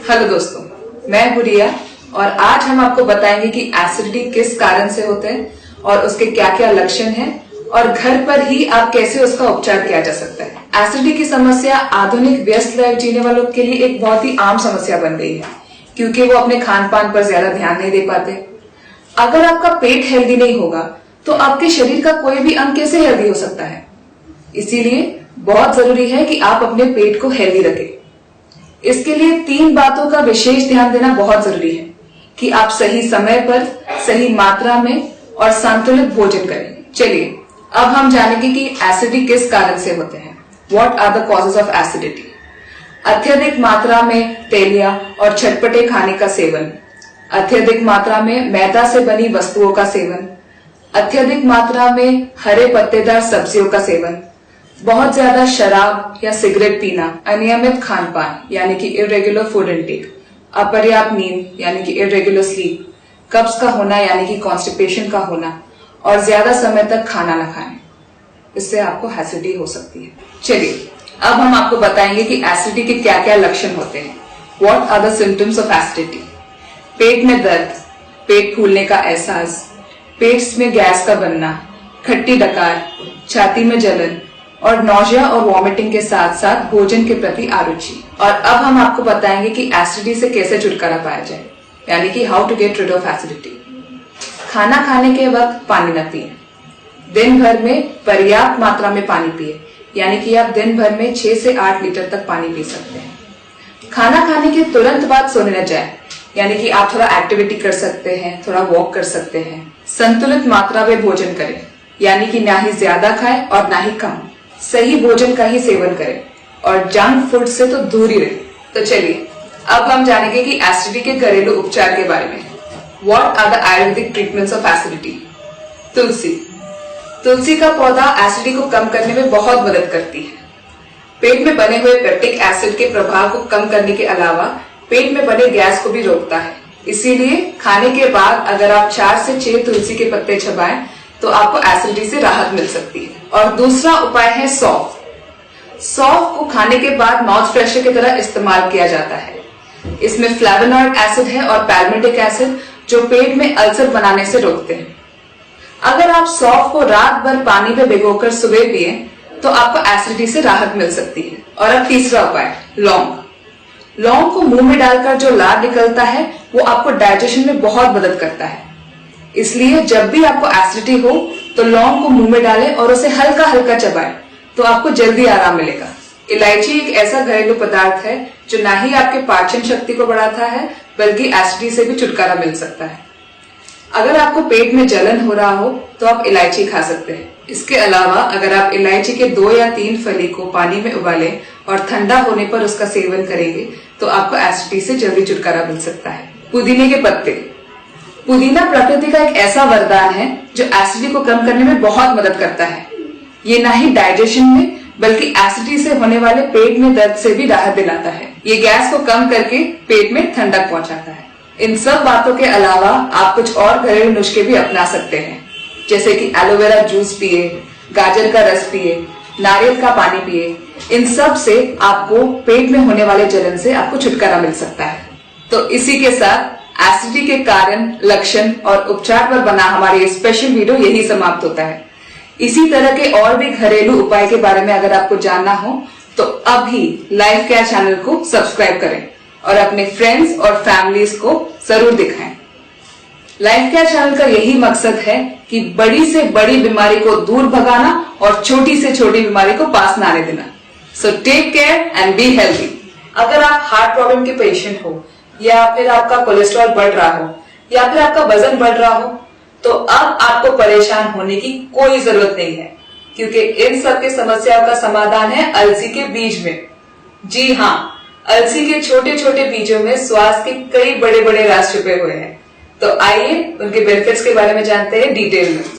Hello दोस्तों, मैं गुड़िया और आज हम आपको बताएंगे कि एसिडिटी किस कारण से होते हैं और उसके क्या क्या लक्षण हैं और घर पर ही आप कैसे उसका उपचार किया जा सकता है। एसिडिटी की समस्या आधुनिक व्यस्त लाइफ जीने वालों के लिए एक बहुत ही आम समस्या बन गई है क्योंकि वो अपने खान पान पर ज्यादा ध्यान नहीं दे पाते। अगर आपका पेट हेल्दी नहीं होगा तो आपके शरीर का कोई भी अंग कैसे हेल्दी हो सकता है। इसीलिए बहुत जरूरी है कि आप अपने पेट को हेल्दी रखें। इसके लिए 3 बातों का विशेष ध्यान देना बहुत जरूरी है कि आप सही समय पर, सही मात्रा में और संतुलित भोजन करें। चलिए अब हम जानेंगे कि एसिडिटी किस कारण से होते हैं। What are the causes of acidity? अत्यधिक मात्रा में तेलिया और चटपटे खाने का सेवन, अत्यधिक मात्रा में मैदा से बनी वस्तुओं का सेवन, अत्यधिक मात्रा में हरे पत्तेदार सब्जियों का सेवन, बहुत ज्यादा शराब या सिगरेट पीना, अनियमित खान पान यानी कि इरेगुलर फूड इनटेक, अपर्याप्त नींद यानी कि इरेगुलर स्लीप, कब्ज का होना यानी कि कॉन्स्टिपेशन का होना और ज्यादा समय तक खाना न खाएं, इससे आपको एसिडिटी हो सकती है। चलिए अब हम आपको बताएंगे कि एसिडिटी के क्या क्या लक्षण होते हैं। What are the symptoms of acidity? पेट में दर्द, पेट फूलने का एहसास, पेट में गैस का बनना, खट्टी डकार, छाती में जलन और नौजिया और वॉमिटिंग के साथ साथ भोजन के प्रति अरुचि। और अब हम आपको बताएंगे कि एसिडिटी से कैसे छुटकारा पाया जाए, यानी कि how to get rid of acidity. खाना खाने के वक्त पानी न पिए। दिन भर में पर्याप्त मात्रा में पानी पिए, यानी कि आप दिन भर में 6 से 8 लीटर तक पानी पी सकते हैं। खाना खाने के तुरंत बाद सोने न जाए, यानी कि आप थोड़ा एक्टिविटी कर सकते हैं, थोड़ा वॉक कर सकते हैं। संतुलित मात्रा में भोजन करें, यानी कि ना ही ज्यादा खाएं और ना ही कम। सही भोजन का ही सेवन करें और जंक फूड से तो दूर ही रहें। तो चलिए अब हम जानेंगे कि एसिडिटी के घरेलू उपचार के बारे में। What are the ayurvedic treatments of acidity? तुलसी। तुलसी का पौधा एसिडिटी को कम करने में बहुत मदद करती है। पेट में बने हुए पेप्टिक एसिड के प्रभाव को कम करने के अलावा पेट में बने गैस को भी रोकता है। इसीलिए खाने के बाद अगर आप 4 से 6 तुलसी के पत्ते चबाएं तो आपको एसिडिटी से राहत मिल सकती है। और दूसरा उपाय है सौंफ। सौंफ को खाने के बाद माउथ फ्रेशर की तरह इस्तेमाल किया जाता है। इसमें फ्लेवोनॉइड एसिड है और पैल्मिटिक एसिड जो पेट में अल्सर बनाने से रोकते हैं। अगर आप सौंफ को रात भर पानी में भिगोकर सुबह पिए तो आपको एसिडिटी से राहत मिल सकती है। और अब तीसरा उपाय, लौंग। लौंग को मुंह में डालकर जो लार निकलता है वो आपको डाइजेशन में बहुत मदद करता है। इसलिए जब भी आपको एसिडिटी हो तो लौंग को मुंह में डालें और उसे हल्का हल्का चबाएं तो आपको जल्दी आराम मिलेगा। इलायची एक ऐसा घरेलू पदार्थ है जो ना ही आपके पाचन शक्ति को बढ़ाता है बल्कि एसिडिटी से भी छुटकारा मिल सकता है। अगर आपको पेट में जलन हो रहा हो तो आप इलायची खा सकते हैं। इसके अलावा अगर आप इलायची के 2 या 3 फली को पानी में उबालें और ठंडा होने पर उसका सेवन करेंगे तो आपको एसिडिटी से जल्दी छुटकारा मिल सकता है। पुदीने के पत्ते। पुदीना प्रकृति का एक ऐसा वरदान है जो एसिडिटी को कम करने में बहुत मदद करता है। ये ना ही डाइजेशन में बल्कि एसिडिटी से होने वाले पेट में दर्द से भी राहत दिलाता है। ये गैस को कम करके पेट में ठंडक पहुंचाता है। इन सब बातों के अलावा आप कुछ और घरेलू नुस्खे भी अपना सकते हैं, जैसे कि एलोवेरा जूस पिए, गाजर का रस पिए, नारियल का पानी पिए। इन सब से आपको पेट में होने वाले जलन से आपको छुटकारा मिल सकता है। तो इसी के साथ एसिडिटी के कारण, लक्षण और उपचार पर बना हमारा ये स्पेशल वीडियो यही समाप्त होता है। इसी तरह के और भी घरेलू उपाय के बारे में अगर आपको जानना हो तो अभी लाइफ केयर चैनल को सब्सक्राइब करें और अपने फ्रेंड्स और फैमिलीज को जरूर दिखाएं। लाइफ केयर चैनल का यही मकसद है कि बड़ी से बड़ी बीमारी को दूर भगाना और छोटी से छोटी बीमारी को पास न आने देना। So take care and be healthy. अगर आप हार्ट प्रॉब्लम के पेशेंट हो या फिर आपका कोलेस्ट्रॉल बढ़ रहा हो या फिर आपका वजन बढ़ रहा हो तो अब आपको परेशान होने की कोई जरूरत नहीं है क्योंकि इन सब की समस्याओं का समाधान है अलसी के बीज में। जी हाँ, अलसी के छोटे छोटे बीजों में स्वास्थ्य के कई बड़े बड़े राज छुपे हुए हैं। तो आइए उनके बेनिफिट्स के बारे में जानते हैं डिटेल में।